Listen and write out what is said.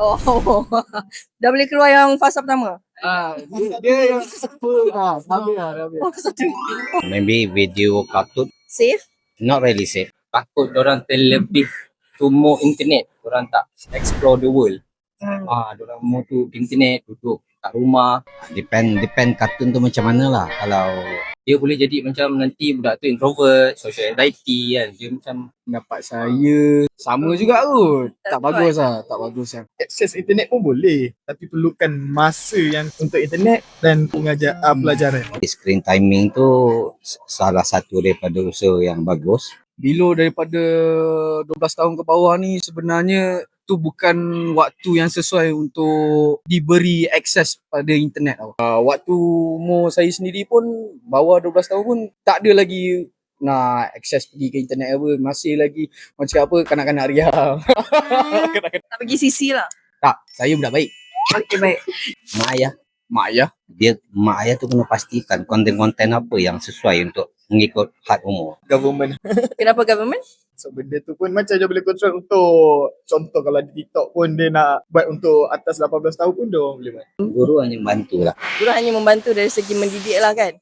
Oh, dah boleh keluar yang fasa pertama? Dia yang habis lah. Oh, satu. Maybe video cartoon, Safe? not really safe. Takut orang terlebih tumbuh internet, orang tak explore the world. Orang mau tu internet, duduk kat rumah. Depend kartun tu macam mana lah. Kalau Dia boleh jadi macam nanti budak tu introvert, social anxiety kan. Dia macam Pendapat saya sama juga kot. Tak bagus lah. Tak bagus lah. Akses internet pun boleh, tapi perlukan masa yang untuk internet dan pelajaran. screen timing tu salah satu daripada usaha yang bagus. Bila daripada 12 tahun ke bawah ni sebenarnya tu bukan waktu yang sesuai untuk diberi akses pada internet tau. Waktu umur saya sendiri pun bawah 12 tahun pun tak ada lagi nak akses pergi ke internet apa. Masih lagi macam apa kanak-kanak ria. Tak pergi sisi lah. Tak, saya budak baik. Okay, baik. Mak ayah tu kena pastikan konten-konten apa yang sesuai untuk mengikut had umur. Government. Kenapa government? So benda tu pun macam dia boleh control untuk, contoh kalau di TikTok pun dia nak buat untuk atas 18 tahun pun dia orang boleh buat. Guru hanya bantu lah. Guru hanya membantu dari segi mendidik lah kan?